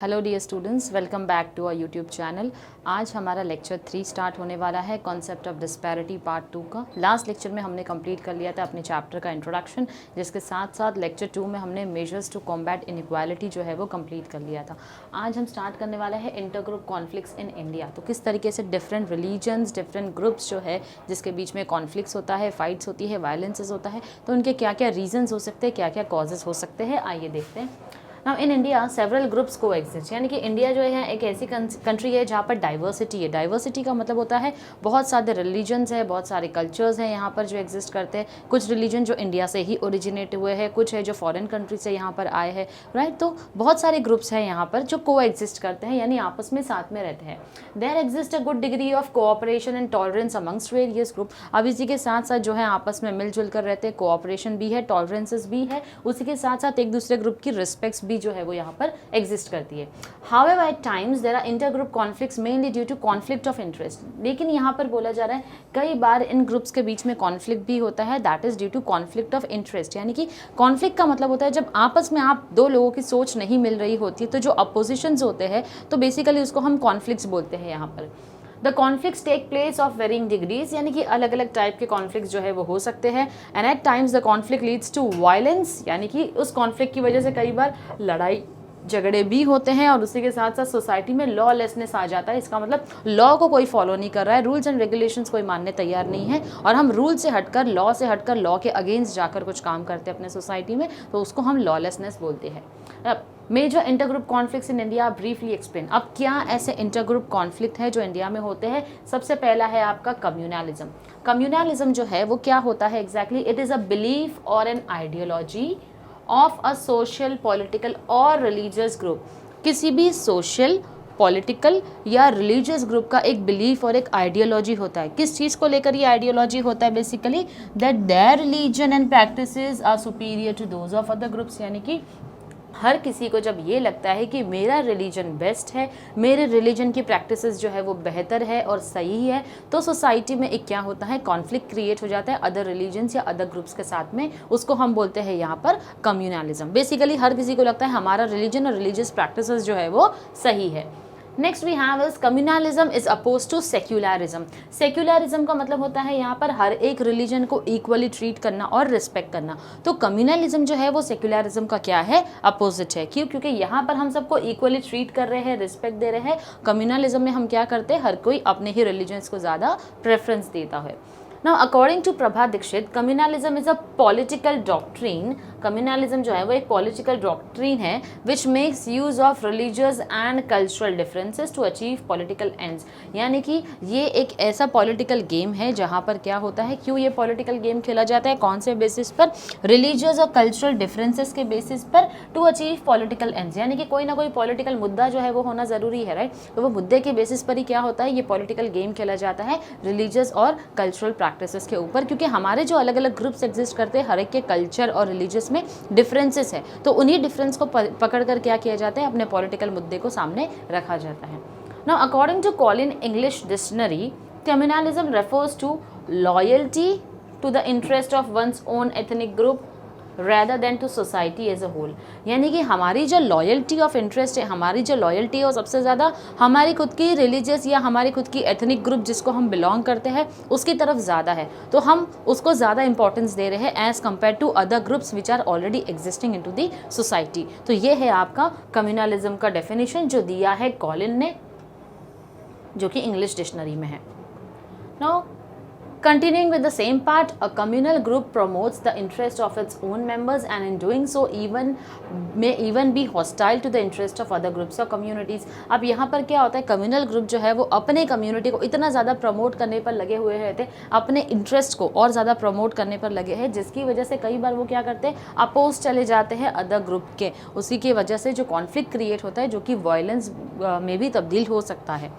Hello dear students, welcome back to our YouTube channel. आज हमारा lecture 3 start होने वाला है, कॉन्सेप्ट ऑफ डिस्पैरिटी पार्ट 2 का। लास्ट लेक्चर में हमने कंप्लीट कर लिया था अपने चैप्टर का इंट्रोडक्शन, जिसके साथ साथ लेक्चर 2 में हमने मेजर्स टू कॉम्बैट इनइक्वालिटी जो है वो कंप्लीट कर लिया था। आज हम स्टार्ट करने वाले हैं inter group conflicts in India. तो किस तरीके से डिफरेंट रिलीजन्स, डिफरेंट ग्रुप्स जो है जिसके बीच में कॉन्फ्लिक्ट्स होता है, फाइट्स होती है, वायलेंसेस होता है, तो उनके क्या क्या रीजन्स हो सकते हैं, क्या क्या कॉजेज हो सकते हैं, आइए देखते हैं। Now in India several groups को एग्जिस्ट, यानी कि इंडिया जो है एक ऐसी कंट्री है जहाँ पर डाइवर्सिटी है। डाइवर्सिटी का मतलब होता है बहुत सारे रिलीजन्स हैं, बहुत सारे कल्चर्स हैं यहाँ पर जो एग्जिस्ट करते हैं। कुछ रिलीजन जो इंडिया से ही ओरिजिनेट हुए हैं, कुछ है जो फॉरेन कंट्री से यहाँ पर आए हैं, राइट। तो बहुत सारे ग्रुप्स हैं यहाँ पर जो को एग्जिस्ट करते हैं, यानी आपस में साथ में रहते हैं। There exist a good degree of cooperation and tolerance amongst various group. अब इसी के साथ साथ जो है आपस में मिलजुल कर रहते हैं, कोऑपरेशन भी है, टॉलरेंसेस भी है, उसी के साथ साथ एक दूसरे ग्रुप की रिस्पेक्ट्स भी जो है वो यहाँ पर एग्जिस्ट करती है। However, at times there are intergroup conflicts mainly due to conflict of interest। लेकिन यहाँ पर बोला जा रहा है कई बार इन ग्रुप्स के बीच में कॉन्फ्लिक्ट भी होता है, that is due to conflict of interest. यानी कि कॉन्फ्लिक्ट का मतलब होता है जब आपस में आप दो लोगों की सोच नहीं मिल रही होती है, तो जो अपोजिशंस होते हैं तो बेसिकली उसको हम कॉन्फ्लिक्ट्स बोलते हैं यहाँ पर। The conflicts take place of varying degrees, यानी कि अलग अलग टाइप के कॉन्फ्लिक्ट्स जो है वो हो सकते हैं। And at times the conflict leads to violence, यानी कि उस कॉन्फ्लिक्ट की वजह से कई बार लड़ाई झगड़े भी होते हैं, और उसी के साथ साथ सोसाइटी में लॉलेसनेस आ जाता है। इसका मतलब लॉ को कोई फॉलो नहीं कर रहा है, रूल्स एंड रेगुलेशंस कोई मानने तैयार नहीं है, और हम रूल से हटकर, लॉ से हटकर, लॉ के अगेंस्ट जाकर कुछ काम करते हैं अपने सोसाइटी में, तो उसको हम लॉलेसनेस बोलते हैं। अब major intergroup conflicts in India briefly explain. अब क्या ऐसे इंटरग्रुप कॉन्फ्लिक्ट है जो इंडिया में होते हैं? सबसे पहला है आपका कम्युनलिज्म। कम्युनलिज्म जो है वो क्या होता है exactly? It is a belief और an ideology of a social, political और रिलीजियस ग्रुप। किसी भी सोशल, पॉलिटिकल या रिलीजियस ग्रुप का एक बिलीफ और एक आइडियोलॉजी होता है। किस चीज़ को लेकर ये आइडियोलॉजी होता है? Basically that their religion and practices are superior to those of other groups. यानी कि हर किसी को जब ये लगता है कि मेरा रिलीजन बेस्ट है, मेरे रिलीजन की प्रैक्टिसेस जो है वो बेहतर है और सही है, तो सोसाइटी में एक क्या होता है, कॉन्फ्लिक्ट क्रिएट हो जाता है अदर रिलीजन्स या अदर ग्रुप्स के साथ में। उसको हम बोलते हैं यहाँ पर कम्युनलिज्म। बेसिकली हर किसी को लगता है हमारा रिलीजन और रिलीजियस प्रैक्टिसेस जो है वो सही है। Next we have is communalism is oppose to secularism. Secularism का मतलब होता है यहाँ पर हर एक रिलीजन को इक्वली ट्रीट करना और रिस्पेक्ट करना। तो कम्युनलिज्म जो है वो सेक्युलरिज्म का क्या है? अपोजिट है। क्यों? क्योंकि यहाँ पर हम सबको इक्वली ट्रीट कर रहे हैं, रिस्पेक्ट दे रहे हैं। कम्युनलिज्म में हम क्या करते हैं? हर कोई अपने ही रिलीजन्स को ज़्यादा प्रेफरेंस देता है। Now, according to Prabha Dixit, communalism is a political doctrine। Communalism जो है वो एक पॉलिटिकल डॉक्ट्रीन है which makes use of religious and cultural differences to achieve political ends. यानी कि ये एक ऐसा पॉलिटिकल गेम है जहाँ पर क्या होता है, क्यों ये पॉलिटिकल गेम खेला जाता है, कौन से बेसिस पर? रिलीजियस और कल्चरल डिफरेंसेस के बेसिस पर, टू अचीव पॉलिटिकल एंड्स। यानी कि कोई ना कोई पॉलिटिकल मुद्दा जो है वो होना ज़रूरी है, राइट। तो वो मुद्दे के बेसिस पर ही क्या होता है, ये पॉलिटिकल गेम खेला जाता है रिलीजियस और कल्चरल प्रैक्टिसेस के ऊपर। क्योंकि हमारे जो अलग अलग ग्रुप्स एग्जिस्ट करते हैं, हर एक के कल्चर और रिलीजियस में डिफरेंसेस है, तो उन्हीं डिफरेंस को पकड़ कर क्या किया जाता है, अपने पॉलिटिकल मुद्दे को सामने रखा जाता है। Now according to Collin English dictionary, communalism refers to loyalty to the interest of one's own ethnic group rather than to society as a whole। यानी कि हमारी जो लॉयल्टी ऑफ इंटरेस्ट है, हमारी जो लॉयल्टी है वो सबसे ज़्यादा हमारी खुद की रिलीजियस या हमारी खुद की एथनिक ग्रुप जिसको हम बिलोंग करते हैं उसकी तरफ ज़्यादा है, तो हम उसको ज़्यादा इंपॉर्टेंस दे रहे हैं as compare to other groups which are already existing in to the society. तो ये है आपका कम्युनलिज्म का डेफिनेशन जो दिया है कॉलिन ने, जो कि इंग्लिश डिक्शनरी में है। Now continuing with the same part, a communal group promotes the interest of its own members and in doing so may even be hostile to the interest of other groups or communities। अब यहाँ पर क्या होता है, communal group जो है वो अपने कम्युनिटी को इतना ज़्यादा प्रमोट करने पर लगे हुए रहते हैं, अपने इंटरेस्ट को और ज़्यादा प्रमोट करने पर लगे हैं, जिसकी वजह से कई बार वो क्या करते हैं, अपोज चले जाते हैं अदर ग्रुप के। उसी की वजह से जो कॉन्फ्लिक्ट क्रिएट होता है जो कि वायलेंस में भी तब्दील हो सकता है।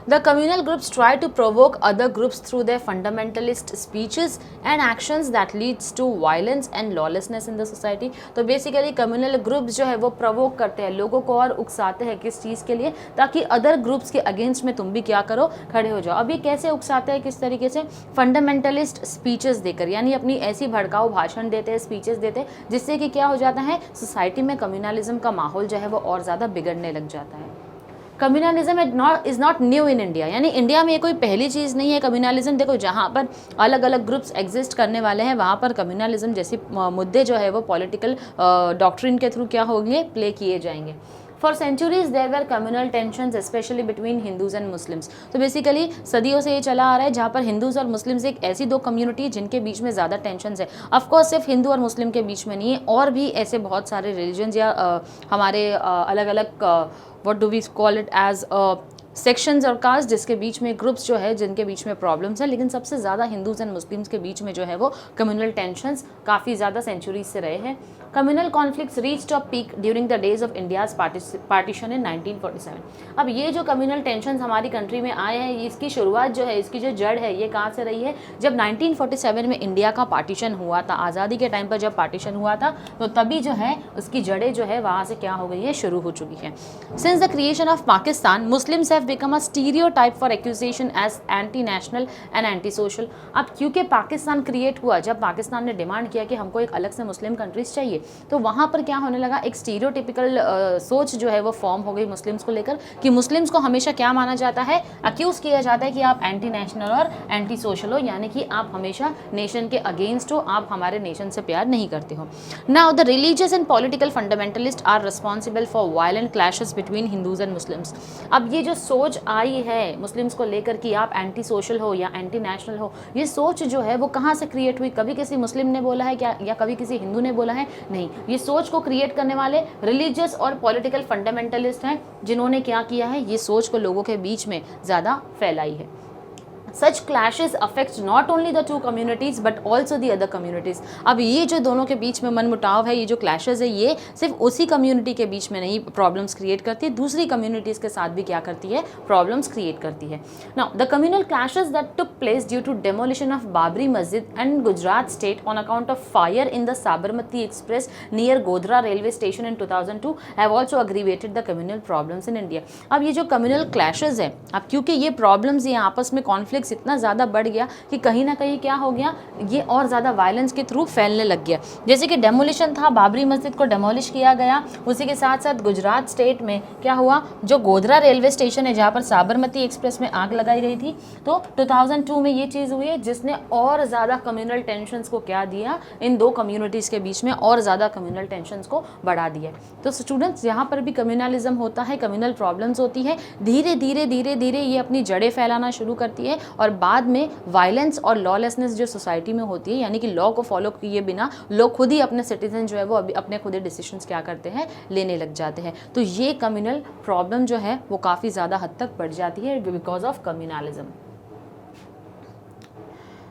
The communal groups try to provoke other groups through their fundamentalist speeches and actions that leads to violence and lawlessness in the society. तो बेसिकली कम्युनल ग्रुप्स जो है वो प्रोवोक करते हैं, लोगों को और उकसाते हैं किस चीज़ के लिए, ताकि अदर ग्रुप्स के अगेंस्ट में तुम भी क्या करो, खड़े हो जाओ। अब ये कैसे उकसाते हैं, किस तरीके से? फंडामेंटलिस्ट स्पीचेस देकर, यानी अपनी ऐसी भड़काऊ भाषण देते हैं, स्पीचेस देते हैं, जिससे कि क्या हो जाता है, सोसाइटी में कम्युनलिज्म का माहौल जो है वो और ज़्यादा बिगड़ने लग जाता है। Communalism is not new in India, यानी इंडिया में ये कोई पहली चीज़ नहीं है कम्युनलिज्म। देखो, जहाँ पर अलग अलग ग्रुप्स एग्जिस्ट करने वाले हैं वहाँ पर कम्युनलिज्म जैसी मुद्दे जो है वो पॉलिटिकल डॉक्ट्रिन के थ्रू क्या होंगे, प्ले किए जाएंगे। For centuries there were communal tensions specially between Hindus and Muslims. तो बेसिकली सदियों से ये चला आ रहा है जहाँ पर हिंदूज और मुस्लिम्स एक ऐसी दो कम्युनिटी जिनके बीच में ज़्यादा टेंशंस है। ऑफकोर्स सिर्फ हिंदू और मुस्लिम के बीच में नहीं है, और भी ऐसे बहुत सारे रिलीजन्स या हमारे अलग अलग what do we call it as sections और कास्ट, जिसके बीच में ग्रुप्स जो है जिनके बीच में प्रॉब्लम्स हैं, लेकिन सबसे ज़्यादा हिंदूज एंड मुस्लिम्स के बीच में जो है वो कम्युनल टेंशंस काफ़ी ज़्यादा सेंचुरीज से रहे हैं। Communal conflicts reached a peak during the days of India's partition इन 1947। अब ये जो कम्युनल टेंशंस हमारी कंट्री में आए हैं, इसकी शुरुआत जो है, इसकी जो जड़ है, ये कहाँ से रही है? जब 1947 में इंडिया का पार्टीशन हुआ था, आज़ादी के टाइम पर जब पार्टीशन हुआ था, तो तभी जो है उसकी जड़ें जो है वहाँ से क्या हो गई है, शुरू हो चुकी है। Since the creation of Pakistan, Muslims have become a stereotype for accusation as anti national and anti social. अब क्योंकि पाकिस्तान क्रिएट हुआ, जब पाकिस्तान ने डिमांड किया कि हमको एक अलग से मुस्लिम कंट्रीज चाहिए, तो वहाँ पर क्या होने लगा, एक स्टीरियोटिपिकल सोच जो है वो फॉर्म हो गई मुस्लिम्स को लेकर, कि मुस्लिम्स को हमेशा क्या माना जाता है, अक्यूज़ किया जाता है कि आप एंटी नेशनल और एंटी सोशल हो, यानी कि आप हमेशा नेशन के अगेंस्ट हो, आप हमारे नेशन से प्यार नहीं करते हो। Now the religious and political fundamentalist are responsible for violent clashes between Hindus and Muslims. अब ये जो सोच आई है मुस्लिम्स को लेकर कि आप एंटी सोशल हो या एंटी नेशनल हो, ये सोच जो है वो कहाँ से क्रिएट हुई? कभी किसी मुस्लिम ने बोला है क्या, या कभी किसी हिंदू ने बोला है? नहीं, ये सोच को क्रिएट करने वाले रिलीजियस और पॉलिटिकल फंडामेंटलिस्ट हैं, जिन्होंने क्या किया है, ये सोच को लोगों के बीच में ज़्यादा फैलाई है। Such clashes affect not only the two communities but also the other communities। अब ये जो दोनों के बीच में मनमुटाव है, ये जो clashes है, ये सिर्फ उसी कम्युनिटी के बीच में नहीं प्रॉब्लम्स क्रिएट करती है, दूसरी कम्युनिटीज़ के साथ भी क्या करती है, प्रॉब्लम्स क्रिएट करती है। Now the communal clashes that took place due to demolition of Babri Masjid and Gujarat state on account of fire in the Sabarmati Express near Godhra railway station in 2002 have also aggravated the communal problems in India। अब ये जो communal clashes है, अब क्योंकि ये problems, ये आपस में कॉन्फ्लिक्ट इतना ज़्यादा बढ़ गया कि कहीं ना कहीं क्या हो गया, ये और ज़्यादा वायलेंस के थ्रू फैलने लग गया। जैसे कि डेमोलिशन था, बाबरी मस्जिद को डेमोलिश किया गया, उसी के साथ साथ गुजरात स्टेट में क्या हुआ, जो गोधरा रेलवे स्टेशन है जहाँ पर साबरमती एक्सप्रेस में आग लगाई गई थी, तो 2002 में ये चीज़ हुई है, जिसने और ज़्यादा कम्युनल टेंशंस को क्या दिया, इन दो कम्युनिटीज़ के बीच में और ज़्यादा कम्युनल टेंशंस को बढ़ा दिया। तो स्टूडेंट्स, यहाँ पर भी कम्युनलिज्म होता है, कम्युनल प्रॉब्लम्स होती है, धीरे धीरे धीरे धीरे ये अपनी जड़ें फैलाना शुरू करती है, और बाद में वायलेंस और लॉलेसनेस जो सोसाइटी में होती है, यानी कि लॉ को फॉलो किए बिना लोग खुद ही अपने सिटीजन जो है वो अपने खुद ही डिसीजंस क्या करते हैं, लेने लग जाते हैं। तो ये कम्युनल प्रॉब्लम जो है वो काफ़ी ज़्यादा हद तक बढ़ जाती है because of communalism.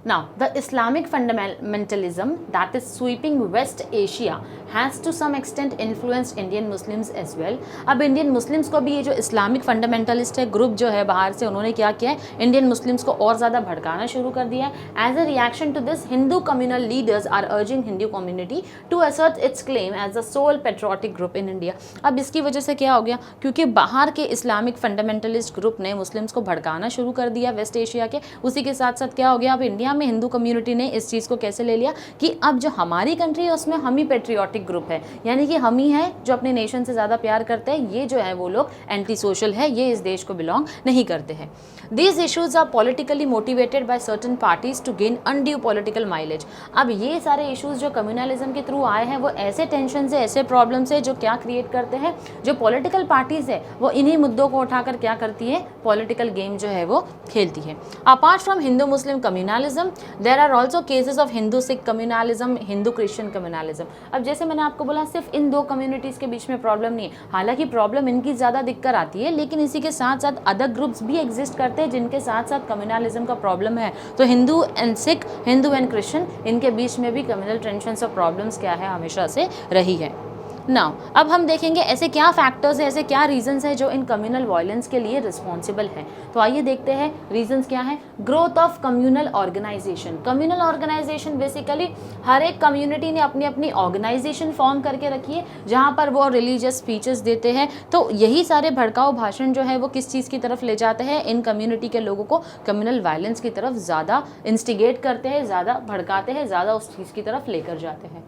Now, the Islamic fundamentalism that is sweeping West Asia has to some extent influenced Indian Muslims as well। अब इंडियन मुस्लिम्स को भी ये जो इस्लामिक फंडामेंटलिस्ट है ग्रुप जो है बाहर से, उन्होंने क्या किया है, इंडियन मुस्लिम्स को और ज़्यादा भड़काना शुरू कर दिया है। As a reaction to this, Hindu communal leaders are urging Hindu community to assert its claim as the sole patriotic group in India. अब इसकी वजह से क्या हो गया, क्योंकि बाहर के इस्लामिक फंडामेंटलिस्ट ग्रुप ने मुस्लिम्स को भड़काना शुरू कर दिया वेस्ट एशिया के, उसी के साथ साथ क्या हो गया, अब इंडिया में हिंदू कम्युनिटी ने इस चीज़ को कैसे ले लिया कि अब जो हमारी कंट्री है उसमें हम ही पेट्रियोटिक ग्रुप है, यानी कि हम ही हैं जो अपने नेशन से ज़्यादा प्यार करते हैं, ये जो है वो लोग एंटी सोशल है, ये इस देश को बिलोंग नहीं करते हैं। These issues are politically motivated by certain parties to gain undue political mileage. अब ये सारे इशूज़ जो कम्युनलिज्म के थ्रू आए हैं वो ऐसे टेंशन से, ऐसे प्रॉब्लम से जो क्या क्रिएट करते हैं, जो पॉलिटिकल पार्टीज़ है वो इन्हीं मुद्दों को उठाकर क्या करती है, पॉलिटिकल गेम जो है वो खेलती है। Apart from Hindu Muslim communalism there are also cases of Hindu Sikh communalism, Hindu Christian communalism. अब जैसे मैंने आपको बोला सिर्फ इन दो कम्युनिटीज़ के बीच में प्रॉब्लम नहीं है, हालांकि प्रॉब्लम इनकी ज़्यादा दिक्कत आती है, लेकिन इसी के साथ साथ अदर ग्रुप्स भी एग्जिस्ट करते हैं जिनके साथ साथ कम्युनलिज्म का प्रॉब्लम है। तो Hindu and Sikh, Hindu and Christian, इनके बीच में भी कम्युनल टेंशन्स और प्रॉब्लम्स क्या है, हमेशा से रही है। नाउ अब हम देखेंगे ऐसे क्या फैक्टर्स हैं, ऐसे क्या रीजंस हैं जो इन कम्युनल वायलेंस के लिए रिस्पॉन्सिबल है। तो आइए देखते हैं रीजंस क्या है। Growth of communal organization. Communal organization basically हर एक कम्युनिटी ने अपनी अपनी ऑर्गेनाइजेशन फॉर्म करके रखी है जहाँ पर वो रिलीजियस स्पीचेस देते हैं। तो यही सारे भड़काऊ भाषण जो है वो किस चीज़ की तरफ ले जाते हैं, इन कम्युनिटी के लोगों को कम्युनल वायलेंस की तरफ ज़्यादा इंस्टिगेट करते हैं, ज़्यादा भड़काते हैं, ज़्यादा उस चीज़ की तरफ लेकर जाते हैं।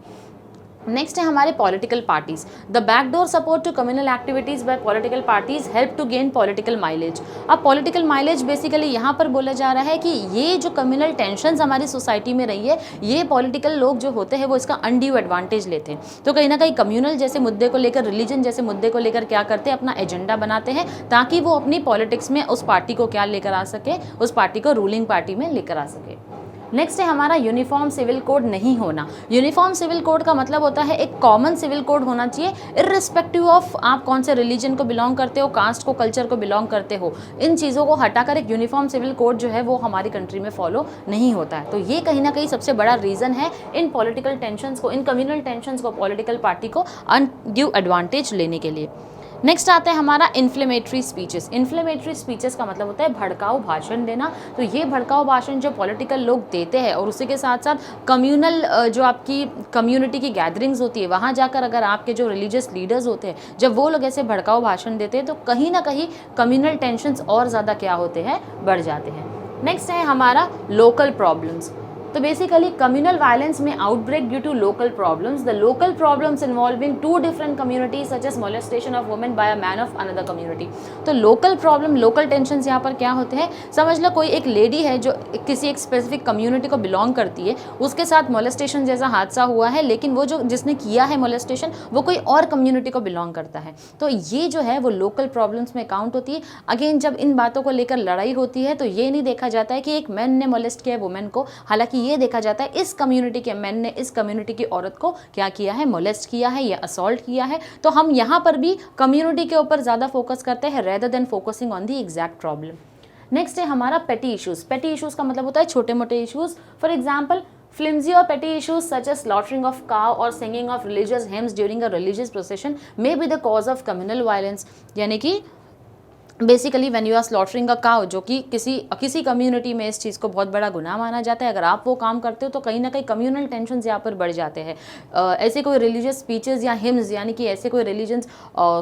नेक्स्ट है हमारे political parties. The backdoor support to communal activities by political parties help to gain political mileage. अब पॉलिटिकल माइलेज बेसिकली यहाँ पर बोला जा रहा है कि ये जो कम्युनल टेंशन्स हमारी सोसाइटी में रही है, ये पॉलिटिकल लोग जो होते हैं वो इसका अनड्यू एडवांटेज लेते हैं। तो कहीं ना कहीं कम्युनल जैसे मुद्दे को लेकर, रिलीजन जैसे मुद्दे को लेकर क्या करते हैं, अपना एजेंडा बनाते हैं ताकि वो अपनी पॉलिटिक्स में उस पार्टी को क्या लेकर आ सके, उस पार्टी को रूलिंग पार्टी में लेकर आ सके। नेक्स्ट है हमारा यूनिफॉर्म सिविल कोड नहीं होना। यूनिफॉर्म सिविल कोड का मतलब होता है एक कॉमन सिविल कोड होना चाहिए, इर्रिस्पेक्टिव ऑफ आप कौन से रिलीजन को बिलोंग करते हो, कास्ट को, कल्चर को बिलोंग करते हो। इन चीज़ों को हटाकर एक यूनिफॉर्म सिविल कोड जो है वो हमारी कंट्री में फॉलो नहीं होता है। तो ये कहीं ना कहीं सबसे बड़ा रीज़न है इन पॉलिटिकल टेंशन्स को, इन कम्युनल टेंशन्स को पॉलिटिकल पार्टी को अनड्यू एडवांटेज लेने के लिए। नेक्स्ट आता है हमारा इन्फ्लेमेटरी स्पीचेस। इन्फ्लेमेटरी स्पीचेस का मतलब होता है भड़काऊ भाषण देना। तो ये भड़काऊ भाषण जो पॉलिटिकल लोग देते हैं और उसी के साथ साथ कम्युनल जो आपकी कम्युनिटी की गैदरिंग्स होती है वहाँ जाकर अगर आपके जो रिलीजियस लीडर्स होते हैं जब वो लोग ऐसे भड़काऊ भाषण देते हैं तो कहीं ना कहीं कम्युनल टेंशन्स और ज़्यादा क्या होते हैं, बढ़ जाते हैं। नेक्स्ट है हमारा लोकल प्रॉब्लम्स। तो बेसिकली कम्युनल वायलेंस में outbreak due to local problems. The local problems involving two different communities such as molestation of women by a man of another community. तो लोकल प्रॉब्लम, लोकल टेंशन्स यहाँ पर क्या होते हैं, समझ लो कोई एक लेडी है जो किसी एक स्पेसिफिक कम्युनिटी को बिलोंग करती है, उसके साथ मोलेस्टेशन जैसा हादसा हुआ है, लेकिन वो जो जिसने किया है मोलेस्टेशन वो कोई और कम्युनिटी को बिलोंग करता है। तो ये जो है वो लोकल प्रॉब्लम्स में काउंट होती है। अगेन जब इन बातों को लेकर लड़ाई होती है तो ये नहीं देखा जाता है कि एक मैन ने मोलेस्ट किया है वुमेन को, हालांकि ये देखा जाता है इस कम्युनिटी के मैन ने इस कम्युनिटी की औरत को क्या किया है, मोलेस्ट किया है या असॉल्ट किया है। तो हम यहाँ पर भी कम्युनिटी के ऊपर ज़्यादा फोकस करते हैं rather than focusing on the exact problem. Next है हमारा पेटी इश्यूज। पेटी इश्यूज का मतलब होता है छोटे मोटे issues. For example flimsy or petty issues such as slaughtering of cow or singing of religious hymns during a religious procession may be the cause of communal violence। यानी कि basically when you are slaughtering a cow, जो कि किसी community में इस चीज़ को बहुत बड़ा गुनाह माना जाता है, अगर आप वो काम करते हो तो कहीं ना कहीं कम्युनल टेंशन यहाँ पर बढ़ जाते हैं। ऐसे कोई रिलीजियस स्पीचेस या हिम्स यानी कि ऐसे कोई रिलीजियस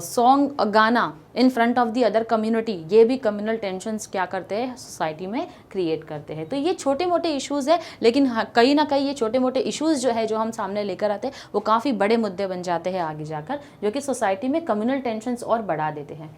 सॉन्ग गाना in front of the other community, ये भी कम्युनल टेंशन्स क्या करते हैं, सोसाइटी में क्रिएट करते हैं। तो ये छोटे मोटे इश्यूज़ है, लेकिन कहीं ना कहीं ये छोटे मोटे इश्यूज़ जो है जो हम सामने लेकर आते हैं वो काफ़ी बड़े मुद्दे बन जाते हैं आगे जाकर, जो कि सोसाइटी में कम्युनल टेंशन्स और बढ़ा देते हैं।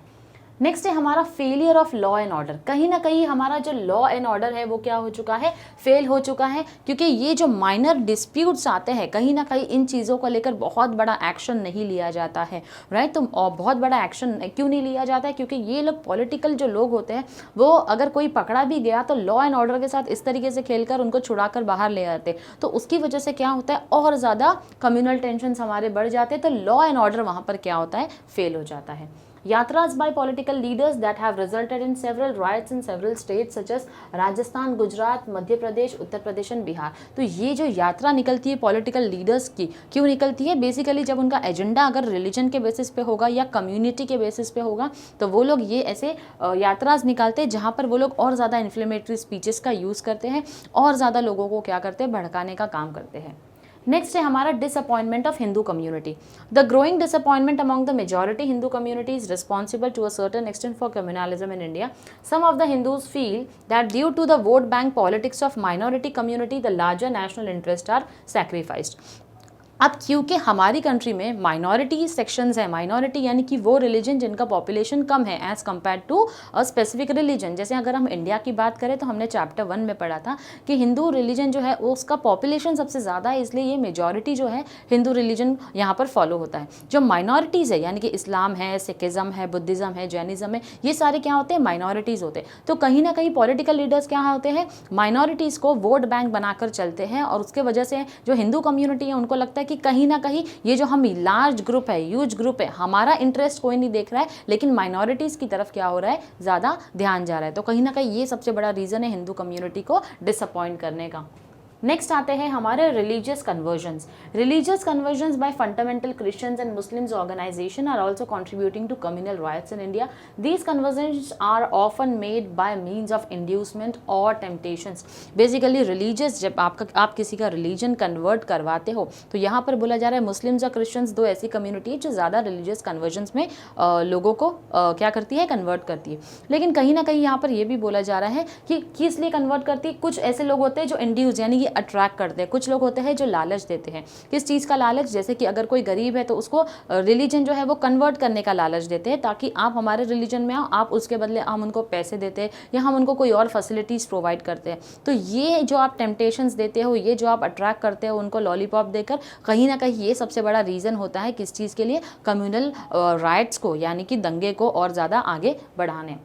नेक्स्ट है हमारा failure of law and order. कहीं ना कहीं हमारा जो लॉ एंड ऑर्डर है वो क्या हो चुका है, फेल हो चुका है, क्योंकि ये जो माइनर डिस्प्यूट्स आते हैं कहीं ना कहीं इन चीज़ों को लेकर बहुत बड़ा एक्शन नहीं लिया जाता है, राइट। तो बहुत बड़ा एक्शन क्यों नहीं लिया जाता है, क्योंकि ये लोग पॉलिटिकल जो लोग होते हैं वो अगर कोई पकड़ा भी गया तो लॉ एंड ऑर्डर के साथ इस तरीके से खेलकर उनको छुड़ा कर बाहर ले आते, तो उसकी वजह से क्या होता है और ज़्यादा कम्युनल टेंशन हमारे बढ़ जाते हैं। तो लॉ एंड ऑर्डर वहाँ पर क्या होता है, फेल हो जाता है। Yatras by political leaders that have resulted in several riots in several states such as Rajasthan, Gujarat, Madhya Pradesh, Uttar Pradesh and Bihar. तो ये जो यात्रा निकलती है पॉलिटिकल लीडर्स की, क्यों निकलती है, बेसिकली जब उनका एजेंडा अगर रिलीजन के बेसिस पे होगा या कम्युनिटी के बेसिस पे होगा तो वो लोग ये ऐसे यात्राज निकालते हैं जहाँ पर वो लोग और ज़्यादा इन्फ्लेमेटरी स्पीचेस का यूज़ करते हैं और ज़्यादा लोगों को क्या करते हैं, भड़काने का काम करते हैं। नेक्स्ट है हमारा disappointment of Hindu community. The growing disappointment among the majority Hindu community is responsible to a certain extent for communalism in India. Some of the Hindus feel that due to the vote bank politics of minority community the larger national interest are sacrificed. अब क्योंकि हमारी country में minority sections है, minority यानी कि वो religion जिनका population कम है as compare to a specific religion. जैसे अगर हम इंडिया की बात करें तो हमने चैप्टर 1 में पढ़ा था कि हिंदू रिलीजन जो है वो उसका पॉपुलेशन सबसे ज़्यादा है, इसलिए ये मेजॉरिटी जो है हिंदू रिलीजन यहाँ पर फॉलो होता है। जो माइनॉरिटीज़ है यानी कि इस्लाम है, सिखिज़म है, बुद्धिज़्म है, जैनिज़्म है, ये सारे क्या होते हैं, माइनॉरिटीज़ होते हैं। तो कहीं ना कहीं पॉलिटिकल लीडर्स क्या होते हैं, माइनॉरिटीज़ को वोट बैंक बनाकर चलते हैं और उसके वजह से जो हिंदू कम्युनिटी है उनको लगता है कि कहीं ना कहीं ये जो हम लार्ज ग्रुप है, ह्यूज ग्रुप है, हमारा इंटरेस्ट कोई नहीं देख रहा है, लेकिन माइनॉरिटीज़ की तरफ क्या हो रहा है, ज़्यादा ध्यान जा रहा है। तो कहीं ना कहीं ये सबसे बड़ा रीज़न है हिंदू कम्युनिटी को डिसअपॉइंट करने का। नेक्स्ट आते हैं हमारे religious conversions. Religious conversions by fundamental Christians and Muslims organisation are also contributing to communal riots in India. These conversions are often made by means of inducement और temptations. Basically religious, जब आप किसी का religion convert करवाते हो तो यहाँ पर बोला जा रहा है मुस्लिम्स और क्रिश्चियंस दो ऐसी कम्युनिटी है जो ज़्यादा रिलीजियस कन्वर्जन्स में लोगों को क्या करती है, कन्वर्ट करती है। लेकिन कहीं ना कहीं यहाँ पर यह भी बोला जा रहा है कि किस लिए कन्वर्ट करती है। कुछ ऐसे लोग होते हैं जो इंड्यूस यानी अट्रैक्ट करते हैं, कुछ लोग होते हैं जो लालच देते हैं। किस चीज़ का लालच? जैसे कि अगर कोई गरीब है तो उसको रिलीजन जो है वो कन्वर्ट करने का लालच देते हैं, ताकि आप हमारे रिलीजन में आओ, आप उसके बदले हम उनको पैसे देते हैं या हम उनको कोई और फैसिलिटीज़ प्रोवाइड करते हैं। तो ये जो आप टेम्पटेशंस देते हो, ये जो आप अट्रैक्ट करते हो उनको लॉलीपॉप देकर, कहीं ना कहीं ये सबसे बड़ा रीज़न होता है किस चीज़ के लिए, कम्युनल राइट्स को यानी कि दंगे को और ज़्यादा आगे बढ़ाने।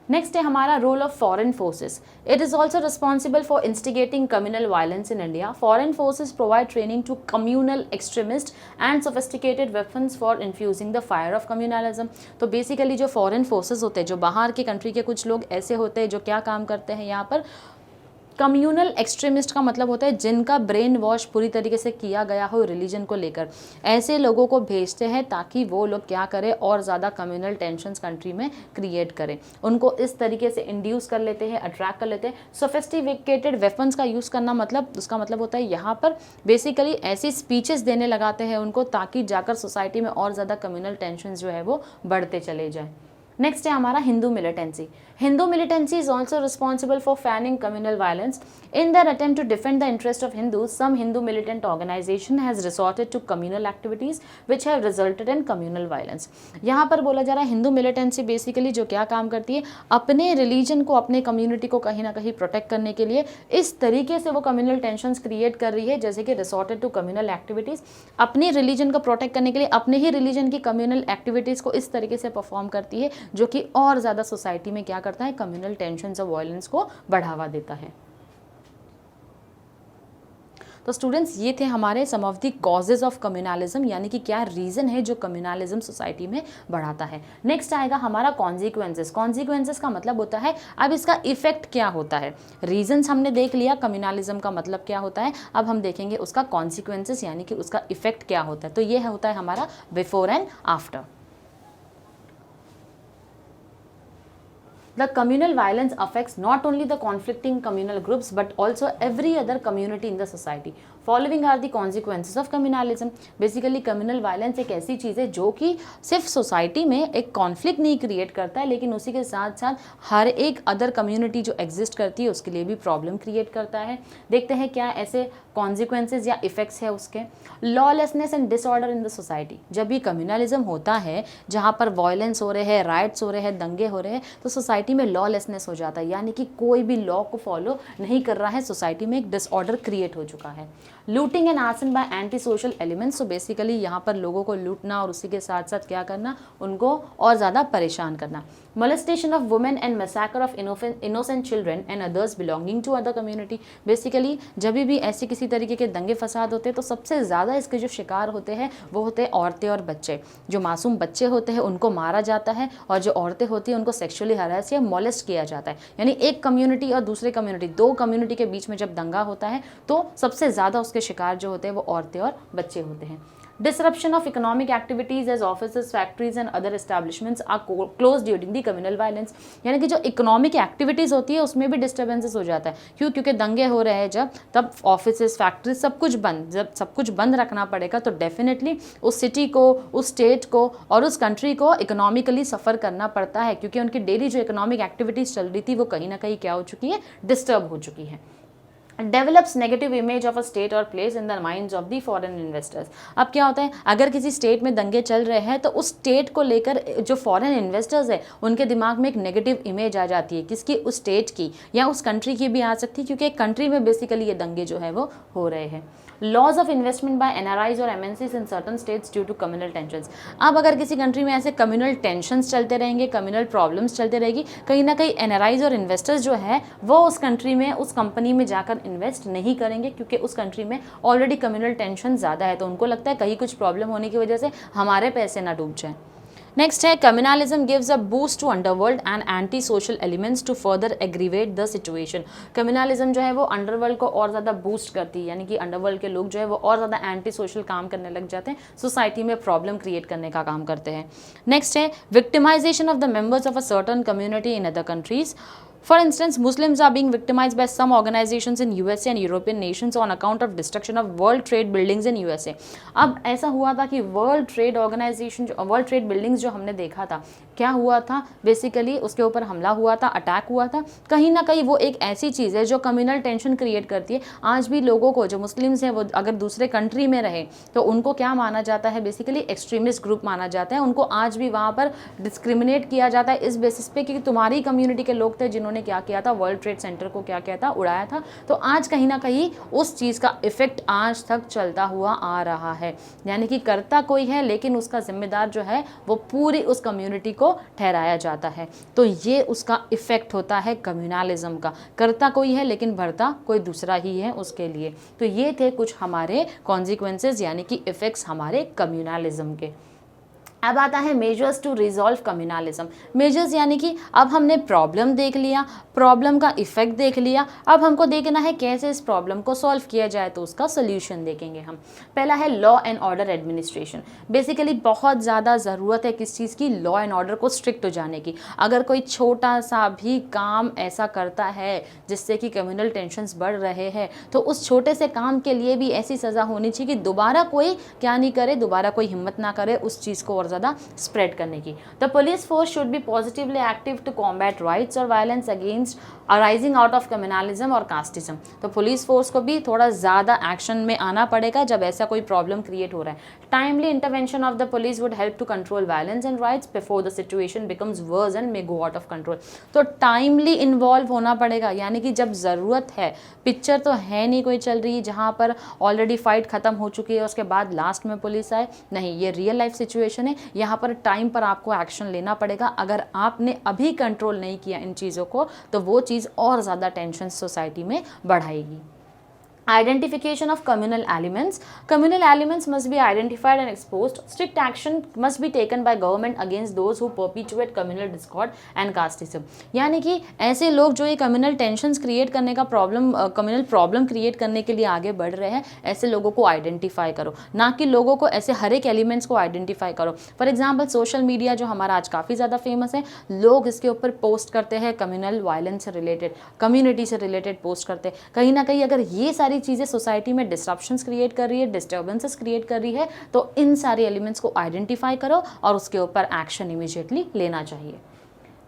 नेक्स्ट है हमारा role of foreign forces. It is also responsible for instigating communal violence in India. Foreign forces provide training to communal extremist and sophisticated weapons for infusing the fire of communalism. तो basically जो foreign forces होते हैं, जो बाहर के country के कुछ लोग ऐसे होते हैं जो क्या काम करते हैं यहाँ पर, कम्युनल एक्सट्रीमिस्ट का मतलब होता है जिनका ब्रेन वॉश पूरी तरीके से किया गया हो रिलीजन को लेकर, ऐसे लोगों को भेजते हैं ताकि वो लोग क्या करें और ज़्यादा कम्युनल टेंशन्स कंट्री में क्रिएट करें। उनको इस तरीके से इंड्यूस कर लेते हैं, अट्रैक्ट कर लेते हैं। सोफिस्टिकेटेड वेपन्स का यूज़ करना मतलब, उसका मतलब होता है यहाँ पर बेसिकली ऐसी स्पीचेस देने लगाते हैं उनको ताकि जाकर सोसाइटी में और ज़्यादा कम्युनल टेंशन्स जो है वो बढ़ते चले जाएँ। नेक्स्ट है हमारा Hindu militancy. Hindu militancy is also responsible for fanning communal violence. In their attempt to defend the interest of Hindus, some Hindu militant organization has resorted to communal activities which have resulted in communal violence. यहाँ पर बोला जा रहा है Hindu militancy basically जो क्या काम करती है, अपने रिलीजन को, अपने कम्युनिटी को कहीं ना कहीं प्रोटेक्ट करने के लिए इस तरीके से वो कम्युनल टेंशंस क्रिएट कर रही है, जैसे कि रिसोर्टेड टू कम्युनल एक्टिविटीज़। अपने रिलीजन को प्रोटेक्ट करने के लिए अपने ही रिलीजन की कम्युनल एक्टिविटीज़ को इस तरीके से परफॉर्म करती है जो कि और ज़्यादा सोसाइटी में क्या करता है, कम्युनल टेंशन्स और वायलेंस को बढ़ावा देता है। तो स्टूडेंट्स ये थे हमारे some of the causes of communalism, यानी कि क्या रीज़न है जो कम्युनलिज्म सोसाइटी में बढ़ाता है। नेक्स्ट आएगा हमारा कॉन्सिक्वेंसेस। कॉन्सिक्वेंसेस का मतलब होता है अब इसका इफेक्ट क्या होता है। रीजंस हमने देख लिया, कम्युनलिज्म का मतलब क्या होता है, अब हम देखेंगे उसका कॉन्सिक्वेंसेस यानी कि उसका इफेक्ट क्या होता है। तो ये होता है हमारा before and after. The communal violence affects not only the conflicting communal groups but also every other community in the society. Following are the consequences of communalism. Basically communal violence एक ऐसी चीज़ है जो कि सिर्फ सोसाइटी में एक conflict नहीं create करता है, लेकिन उसी के साथ साथ हर एक अदर कम्युनिटी जो एग्जिस्ट करती है उसके लिए भी प्रॉब्लम क्रिएट करता है। देखते हैं क्या ऐसे कॉन्सिक्वेंसेज या इफेक्ट्स है उसके। Lawlessness and disorder in the society. जब भी कम्युनलिज्म होता है जहाँ पर वायलेंस हो रहे हैं, राइट्स हो रहे हैं, दंगे हो रहे हैं, तो सोसाइटी में लॉलेसनेस हो जाता है, यानी कि कोई भी लॉ को फॉलो नहीं कर रहा है, सोसाइटी में एक डिसऑर्डर क्रिएट हो चुका है। Looting and arson bye anti social elements. तो बेसिकली यहाँ पर लोगों को लूटना और उसी के साथ साथ क्या करना, उनको और ज़्यादा परेशान करना। molestation of women and massacre of innocent children and others belonging to other community. Basically जब भी ऐसे किसी तरीके के दंगे फसाद होते हैं तो सबसे ज़्यादा इसके जो शिकार होते हैं वो होते हैं औरतें और बच्चे। जो मासूम बच्चे होते हैं उनको मारा जाता है और जो औरतें होती हैं उनको सेक्सुअली हरास या मोलेस्ट किया जाता है। यानी एक कम्युनिटी और दूसरे कम्युनिटी, दो कम्युनिटी के बीच में जब दंगा होता है तो सबसे ज़्यादा उसके शिकार जो होते हैं वो औरतें और बच्चे होते हैं। Disruption of economic activities as offices, factories and other establishments are closed during the communal violence. यानी कि जो इकोनॉमिक एक्टिविटीज़ होती है उसमें भी डिस्टर्बेंसेस हो जाता है। क्योंकि दंगे हो रहे हैं जब, तब ऑफिसेस, फैक्ट्रीज सब कुछ बंद, जब सब कुछ बंद रखना पड़ेगा तो डेफिनेटली उस सिटी को, उस स्टेट को और उस कंट्री को इकोनॉमिकली सफ़र करना पड़ता है, क्योंकि उनकी डेली जो इकोनॉमिक एक्टिविटीज़ चल रही थी वो कहीं ना कहीं क्या हो चुकी है, डिस्टर्ब हो चुकी है। Develops negative image of a state और place in the minds of the foreign investors. अब क्या होता है, अगर किसी स्टेट में दंगे चल रहे हैं तो उस स्टेट को लेकर जो फॉरेन इन्वेस्टर्स है उनके दिमाग में एक नेगेटिव इमेज आ जाती है, किसकी, उस स्टेट की या उस कंट्री की भी आ सकती है, क्योंकि एक कंट्री में बेसिकली ये दंगे जो है वो हो रहे हैं। Loss of investment by NRIs और MNCs in certain states due to communal tensions. अब अगर किसी कंट्री में ऐसे कम्युनल टेंशंस चलते रहेंगे, कम्युनल प्रॉब्लम्स चलते रहेगी, कहीं ना कहीं एनआरआईज और इन्वेस्टर्स जो है वो उस कंट्री में, उस कंपनी में जाकर इन्वेस्ट नहीं करेंगे, क्योंकि उस कंट्री में ऑलरेडी कम्युनल टेंशन ज़्यादा है, तो उनको लगता है कहीं कुछ प्रॉब्लम होने की वजह से हमारे पैसे ना डूब जाएं। नेक्स्ट है communalism gives a boost to underworld and anti social elements to further aggravate the situation. Communalism जो है वो अंडरवर्ल्ड को और ज़्यादा बूस्ट करती है, यानी कि अंडरवर्ल्ड के लोग जो है वो और ज़्यादा एंटी सोशल काम करने लग जाते हैं, सोसाइटी में प्रॉब्लम क्रिएट करने का काम करते हैं। नेक्स्ट है victimisation of the members of a certain community in other countries. For instance, Muslims are being victimized by some organizations in USA and European nations on account of destruction of World Trade Buildings in USA. अब ऐसा हुआ था कि world trade buildings जो हमने देखा था, क्या हुआ था बेसिकली, उसके ऊपर हमला हुआ था, अटैक हुआ था। कहीं ना कहीं वो एक ऐसी चीज़ है जो कम्युनल टेंशन क्रिएट करती है। आज भी लोगों को, जो मुस्लिम्स हैं, वो अगर दूसरे कंट्री में रहे तो उनको क्या माना जाता है, बेसिकली एक्सट्रीमिस्ट ग्रुप माना जाता है। उनको आज भी वहाँ पर डिस्क्रिमिनेट किया जाता है इस बेसिस पे कि तुम्हारी कम्युनिटी के लोग थे जिन्होंने क्या किया था, वर्ल्ड ट्रेड सेंटर को क्या किया था, उड़ाया था। तो आज कहीं ना कहीं उस चीज़ का इफेक्ट आज तक चलता हुआ आ रहा है, यानी कि करता कोई है लेकिन उसका जिम्मेदार जो है वो पूरी उस कम्युनिटी को ठहराया जाता है। तो ये उसका इफेक्ट होता है कम्युनलिज्म का, करता कोई है लेकिन भरता कोई दूसरा ही है उसके लिए। तो ये थे कुछ हमारे कॉन्सिक्वेंसेज यानी कि इफेक्ट्स हमारे कम्युनलिज्म के। अब आता है measures to resolve communalism. Measures यानी कि अब हमने प्रॉब्लम देख लिया, प्रॉब्लम का इफेक्ट देख लिया, अब हमको देखना है कैसे इस प्रॉब्लम को सॉल्व किया जाए, तो उसका सोल्यूशन देखेंगे हम। पहला है law and order administration. Basically बहुत ज़्यादा ज़रूरत है किस चीज़ की, लॉ एंड ऑर्डर को स्ट्रिक्ट हो जाने की। अगर कोई छोटा सा भी काम ऐसा करता है जिससे कि कम्युनल टेंशन्स बढ़ रहे हैं, तो उस छोटे से काम के लिए भी ऐसी सज़ा होनी चाहिए कि दोबारा कोई क्या नहीं करे, दोबारा कोई हिम्मत ना करे उस चीज़ को और ज़्यादा स्प्रेड करने की। The police force should be positively active to combat riots और violence against arising out of communalism और कास्टिज्म। तो पुलिस फोर्स को भी थोड़ा ज़्यादा एक्शन में आना पड़ेगा जब ऐसा कोई प्रॉब्लम क्रिएट हो रहा है। Timely intervention of the police would help to control violence and riots before the situation becomes worse and may go out of control. तो टाइमली इन्वॉल्व होना पड़ेगा, यानी कि जब ज़रूरत है, पिक्चर तो है नहीं कोई चल रही जहाँ पर ऑलरेडी फाइट ख़त्म हो चुकी है उसके बाद लास्ट में पुलिस आए, नहीं, ये रियल लाइफ सिचुएशन है। यहाँ पर टाइम पर आपको एक्शन लेना पड़ेगा। अगर आपने अभी कंट्रोल नहीं किया इन चीज़ों को तो वो चीज़ और ज़्यादा टेंशन सोसाइटी में बढ़ाएगी। Identification of communal elements. Communal elements must be identified and exposed. Strict action must be taken by government against those who perpetuate communal discord and casteism. यानी कि ऐसे लोग जो ये communal tensions create करने का communal problem create करने के लिए आगे बढ़ रहे हैं, ऐसे लोगों को identify करो, ना कि लोगों को ऐसे हर एक elements को identify करो। For example, social media जो हमारा आज काफ़ी ज़्यादा फेमस है, लोग इसके ऊपर पोस्ट करते हैं communal violence से रिलेटेड, कम्युनिटी से रिलेटेड पोस्ट करते हैं। कहीं ना कहीं अगर ये सारी चीज़ें सोसाइटी में डिस्ट्रप्शंस क्रिएट कर रही है, डिस्टर्बेंसेस क्रिएट कर रही है, तो इन सारे एलिमेंट्स को आइडेंटिफाई करो और उसके ऊपर एक्शन इमीडिएटली लेना चाहिए।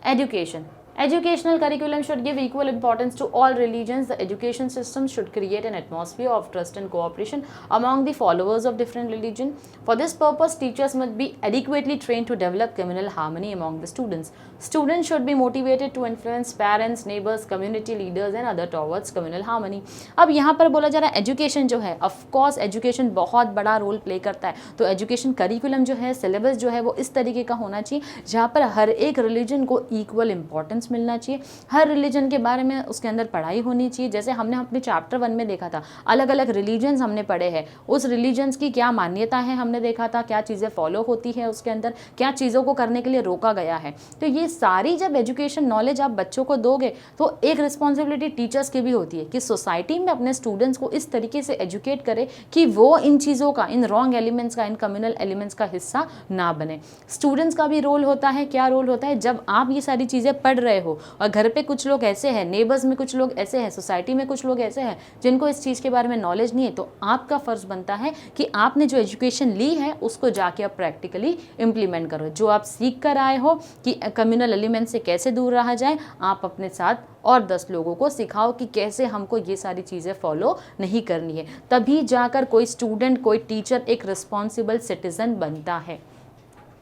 Education. Educational curriculum should give equal importance to all religions. The education system should create an atmosphere of trust and cooperation among the followers of different religion. For this purpose, teachers must be adequately trained to develop communal harmony among the students. Students should be motivated to influence parents, neighbors, community leaders and other towards communal harmony. अब यहाँ पर बोला जा रहा है education जो है, of course education बहुत बड़ा रोल प्ले करता है। तो एजुकेशन करिकुलम जो है, सिलेबस जो है वो इस तरीके का होना चाहिए जहाँ पर हर एक रिलीजन को इक्वल इंपॉर्टेंस मिलना चाहिए। हर रिलीजन के बारे में उसके अंदर पढ़ाई होनी चाहिए। जैसे हमने अपने चैप्टर 1 में देखा था, अलग अलग रिलीजन्स हमने पढ़े हैं, उस रिलीजन्स की क्या मान्यता है हमने देखा था, क्या चीज़ें फॉलो होती है उसके अंदर, क्या चीज़ों को करने के लिए रोका गया है। तो ये सारी जब एजुकेशन नॉलेज आप बच्चों को दोगे तो एक रिस्पॉन्सिबिलिटी टीचर्स की भी होती है कि सोसाइटी में अपने स्टूडेंट्स को इस तरीके से एजुकेट करे कि वो इन चीज़ों का, इन रॉन्ग एलिमेंट्स का, इन कम्युनल एलिमेंट्स का हिस्सा ना बने। स्टूडेंट्स का भी रोल होता है। क्या रोल होता है? जब आप ये सारी चीज़ें पढ़ रहे हो और घर पे कुछ लोग ऐसे हैं, नेबर्स में कुछ लोग ऐसे हैं, सोसाइटी में कुछ लोग ऐसे हैं जिनको इस चीज़ के बारे में नॉलेज नहीं है, तो आपका फ़र्ज़ बनता है कि आपने जो एजुकेशन ली है उसको जाके आप प्रैक्टिकली इम्प्लीमेंट करो। जो आप सीख कर आए हो कि कम्युनल एलिमेंट से कैसे दूर रहा जाए, आप अपने साथ और 10 लोगों को सिखाओ कि कैसे हमको ये सारी चीज़ें फॉलो नहीं करनी है। तभी जाकर कोई स्टूडेंट, कोई टीचर एक रिस्पॉन्सिबल सिटीज़न बनता है।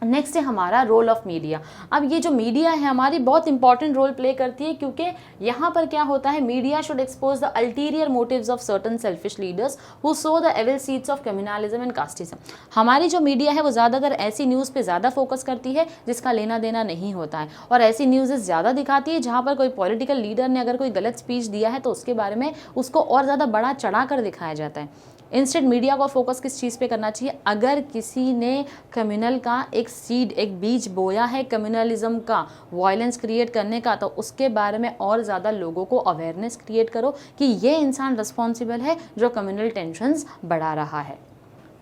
नेक्स्ट है हमारा रोल ऑफ मीडिया। अब ये जो मीडिया है हमारी बहुत इंपॉर्टेंट रोल प्ले करती है, क्योंकि यहाँ पर क्या होता है, media should expose the ulterior motives of certain selfish leaders who sow the evil seeds of communalism and casteism. हमारी जो मीडिया है वो ज़्यादातर ऐसी न्यूज़ पे ज़्यादा फोकस करती है जिसका लेना देना नहीं होता है, और ऐसी न्यूज़ ज़्यादा दिखाती है जहाँ पर कोई पॉलिटिकल लीडर ने अगर कोई गलत स्पीच दिया है तो उसके बारे में उसको और ज़्यादा बड़ा चढ़ा कर दिखाया जाता है। इंस्टेड मीडिया को फोकस किस चीज़ पे करना चाहिए, अगर किसी ने कम्युनल का एक सीड, एक बीज बोया है कम्युनलिज्म का, वायलेंस क्रिएट करने का, तो उसके बारे में और ज़्यादा लोगों को अवेयरनेस क्रिएट करो कि ये इंसान रिस्पॉन्सिबल है जो कम्युनल टेंशंस बढ़ा रहा है।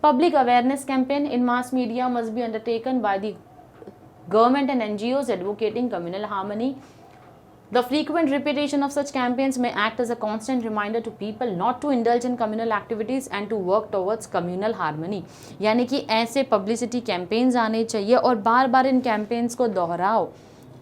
Public awareness campaign in mass media must be undertaken by the government and NGOs advocating communal harmony. The frequent repetition of such campaigns may act as a constant reminder to people not to indulge in communal activities and to work towards communal harmony. यानी कि ऐसे publicity campaigns आने चाहिए और बार बार इन campaigns को दोहराओ,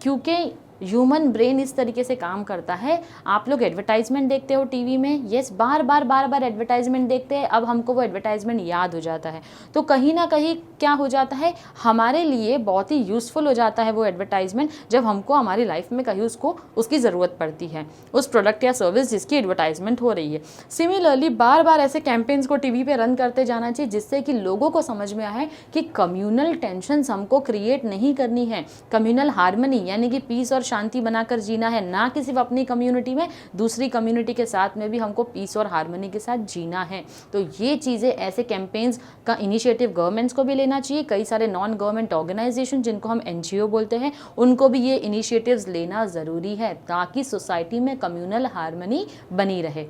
क्योंकि human brain इस तरीके से काम करता है। आप लोग एडवर्टाइजमेंट देखते हो टीवी में, यस, बार बार एडवर्टाइजमेंट देखते हैं, अब हमको वो एडवर्टाइजमेंट याद हो जाता है, तो कहीं ना कहीं क्या हो जाता है, हमारे लिए बहुत ही यूज़फुल हो जाता है वो एडवर्टाइजमेंट, जब हमको हमारी लाइफ में कहीं उसकी ज़रूरत पड़ती है, उस प्रोडक्ट या सर्विस जिसकी एडवर्टाइजमेंट हो रही है। सिमिलरली बार बार ऐसे कैंपेन्स को टीवी पे रन करते जाना चाहिए, जिससे कि लोगों को समझ में आए कि कम्युनल टेंशंस हमको क्रिएट नहीं करनी है, कम्युनल हार्मनी यानी कि पीस और शांति बनाकर जीना है, ना कि सिर्फ अपनी कम्युनिटी में, दूसरी कम्युनिटी के साथ में भी हमको पीस और हार्मनी के साथ जीना है। तो ये चीज़ें, ऐसे कैंपेन्स का इनिशिएटिव गवर्नमेंट्स को भी लेना चाहिए, कई सारे नॉन गवर्नमेंट ऑर्गेनाइजेशन जिनको हम NGO बोलते हैं, उनको भी ये इनिशिएटिव्स लेना ज़रूरी है, ताकि सोसाइटी में कम्युनल हार्मनी बनी रहे।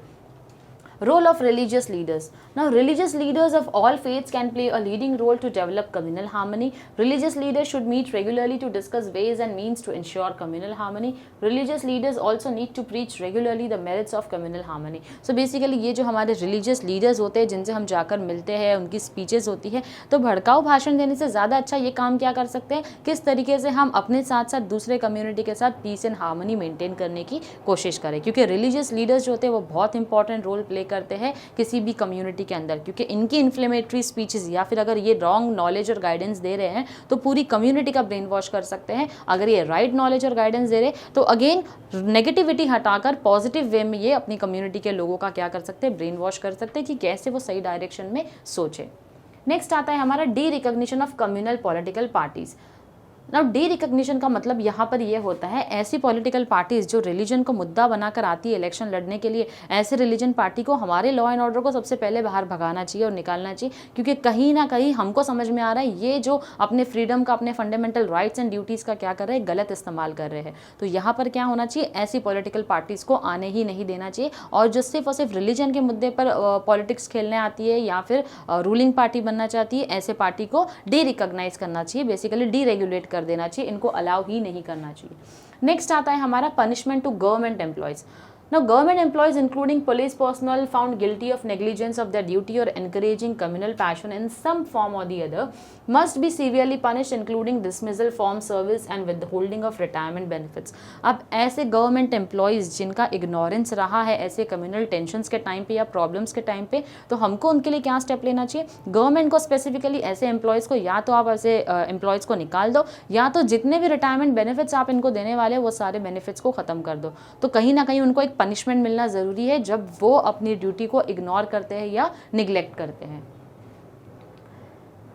Role of religious leaders. Now, religious leaders of all faiths can play a leading role to develop communal harmony. Religious leaders should meet regularly to discuss ways and means to ensure communal harmony. Religious leaders also need to preach regularly the merits of communal harmony. So basically ये जो हमारे religious leaders होते हैं, जिनसे हम जाकर मिलते हैं, उनकी speeches होती है, तो भड़काऊ भाषण देने से ज़्यादा अच्छा ये काम क्या कर सकते हैं, किस तरीके से हम अपने साथ साथ दूसरे कम्युनिटी के साथ पीस एंड हार्मनी मेंटेन करने की कोशिश करें, क्योंकि रिलीजियस लीडर्स जो होते हैं वो बहुत इंपॉर्टेंट रोल प्ले करते हैं किसी भी कम्युनिटी के अंदर, क्योंकि इनकी इन्फ्लेमेटरी स्पीचेस या फिर अगर ये रॉन्ग नॉलेज और गाइडेंस दे रहे हैं तो पूरी कम्युनिटी का ब्रेन वॉश कर सकते हैं। अगर ये राइट नॉलेज और गाइडेंस दे रहे तो अगेन नेगेटिविटी हटाकर पॉजिटिव वे में ये अपनी कम्युनिटी के लोगों का क्या कर सकते हैं, ब्रेन वॉश कर सकते हैं कि कैसे वो सही डायरेक्शन में सोचे। नेक्स्ट आता है हमारा D recognition of communal political parties. Now D recognition का मतलब यहाँ पर ये होता है, ऐसी पॉलिटिकल पार्टीज जो रिलीजन को मुद्दा बनाकर आती है इलेक्शन लड़ने के लिए, ऐसे रिलीजन पार्टी को हमारे लॉ एंड ऑर्डर को सबसे पहले बाहर भगाना चाहिए और निकालना चाहिए, क्योंकि कहीं ना कहीं हमको समझ में आ रहा है ये जो अपने फ्रीडम का, अपने फंडामेंटल राइट्स एंड ड्यूटीज़ का क्या कर रहे हैं, गलत इस्तेमाल कर रहे हैं। तो यहाँ पर क्या होना चाहिए, ऐसी पॉलिटिकल पार्टीज़ को आने ही नहीं देना चाहिए, और जो सिर्फ और सिर्फ रिलीजन के मुद्दे पर पॉलिटिक्स खेलने आती है या फिर रूलिंग पार्टी बनना चाहती है, ऐसे पार्टी को डी रिकॉग्नाइज करना चाहिए, बेसिकली डी रेगुलेट कर देना चाहिए, इनको अलाउ ही नहीं करना चाहिए। नेक्स्ट आता है हमारा punishment to government employees. Now, government employees, including police personnel, found guilty of negligence of their duty or encouraging communal passion in some form or the other, must be severely punished, including dismissal from service and withholding of retirement benefits. अब ऐसे government employees जिनका ignorance रहा है ऐसे communal tensions के time पे या problems के टाइम पे, तो हमको उनके लिए क्या स्टेप लेना चाहिए, गवर्नमेंट को स्पेसिफिकली ऐसे एम्प्लॉयज़ को या तो आप ऐसे एम्प्लॉयज़ को निकाल दो, या तो जितने भी रिटायरमेंट बेनिफिट्स आप इनको देने वाले वो सारे बेनिफिट्स को ख़त्म कर दो। तो कहीं ना कहीं उनको एक पनिशमेंट मिलना ज़रूरी है जब वो अपनी ड्यूटी को इग्नोर करते हैं या निगलेक्ट करते हैं।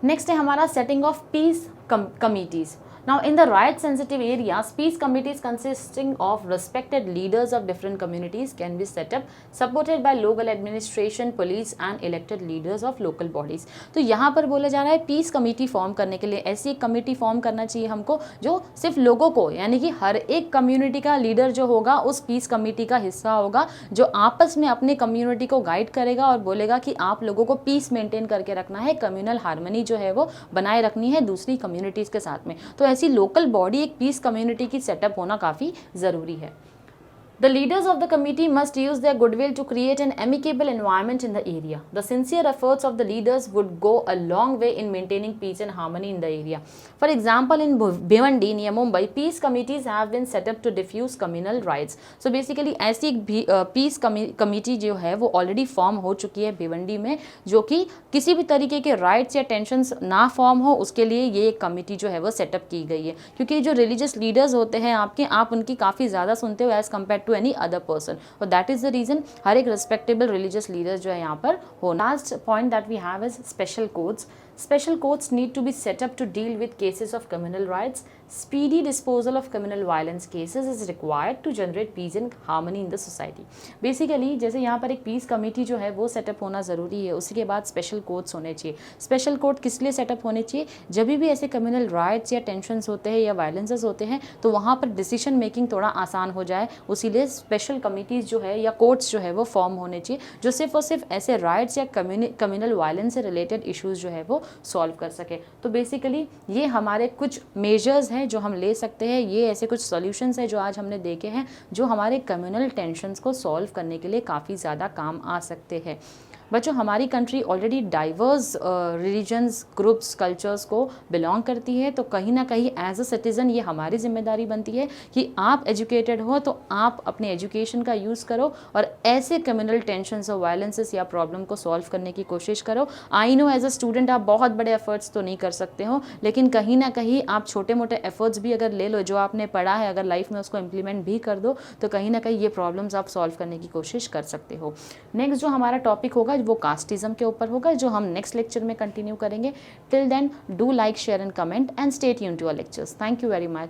नेक्स्ट है हमारा setting of peace committees. Now, in the riot-sensitive areas, peace committees consisting of respected leaders of different communities can be set up, supported by local administration, police, and elected leaders of local bodies. तो यहाँ पर बोला जा रहा है peace committee form करने के लिए ऐसी एक कमेटी फॉर्म करना चाहिए हमको जो सिर्फ लोगों को, यानी कि हर एक कम्युनिटी का लीडर जो होगा उस पीस कमेटी का हिस्सा होगा, जो आपस में अपने कम्युनिटी को गाइड करेगा और बोलेगा कि आप लोगों को पीस मेंटेन करके रखना है, कम्युनल हार्मनी जो है वो बनाए रखनी है दूसरी कम्युनिटीज़ के साथ में। तो ऐसी लोकल बॉडी, एक पीस कम्युनिटी की सेटअप होना काफ़ी ज़रूरी है। The leaders of the committee must use their goodwill to create an amicable environment in the area. The sincere efforts of the leaders would go a long way in maintaining peace and harmony in the area. For example, in Bhiwandi near Mumbai, peace committees have been set up to diffuse communal riots. So basically ऐसी एक peace committee जो है वो already form हो चुकी है भिवंडी में, जो कि किसी भी तरीके के राइट्स या टेंशन्स ना फॉर्म हो उसके लिए ये एक कमेटी जो है वो सेटअप की गई है, क्योंकि जो रिलीजियस लीडर्स होते हैं आपके, आप उनकी काफ़ी ज़्यादा सुनते हो as compare to any other person, और दैट इज द रीजन हर एक रिस्पेक्टेबल रिलीजियस लीडर्स जो है यहाँ पर हो। Last point that we have is special courts. Special courts need to be set up to deal with cases of communal riots. Speedy disposal of communal violence cases is required to generate peace and harmony in the society. Basically जैसे यहाँ पर एक peace committee जो है वो setup होना ज़रूरी है, उसी के बाद स्पेशल कोर्ट्स होने चाहिए. स्पेशल कोर्ट किस लिए सेटअप होने चाहिए? जब भी ऐसे कम्युनल राइट्स या टेंशन्स होते हैं या वायलेंसेस होते हैं तो वहाँ पर डिसीजन मेकिंग थोड़ा आसान हो जाए, उसीलिए स्पेशल कमिटीज़ जो है या कोर्ट्स जो है वो फॉर्म होने चाहिए जो सिर्फ और सिर्फ ऐसे राइट्स या कम्युनल वायलेंस से रिलेटेड इश्यूज़ जो है वो सॉल्व कर सके. तो बेसिकली ये हमारे कुछ मेजर्स हैं जो हम ले सकते हैं, ये ऐसे कुछ सॉल्यूशंस हैं जो आज हमने देखे हैं जो हमारे कम्युनल टेंशन्स को सॉल्व करने के लिए काफ़ी ज़्यादा काम आ सकते हैं. बच्चों, हमारी country already diverse religions, groups, cultures को बिलोंग करती है, तो कहीं ना कहीं एज अ सिटीज़न ये हमारी जिम्मेदारी बनती है कि आप एजुकेटेड हो तो आप अपने एजुकेशन का यूज़ करो और ऐसे कम्युनल टेंशन्स और वायलेंसेस या प्रॉब्लम को सॉल्व करने की कोशिश करो. I know as a student आप बहुत बड़े एफर्ट्स तो नहीं कर सकते हो, लेकिन कहीं ना कहीं आप छोटे मोटे एफर्ट्स भी अगर ले लो, जो आपने पढ़ा है अगर लाइफ में उसको इम्प्लीमेंट भी कर दो, तो कहीं ना कहीं ये प्रॉब्लम्स आप सॉल्व करने की कोशिश कर सकते हो. नेक्स्ट जो हमारा टॉपिक होगा वो कास्टिज्म के ऊपर होगा, जो हम नेक्स्ट लेक्चर में कंटिन्यू करेंगे. Till then do like, share and comment and stay tuned to our lectures. Thank you very much.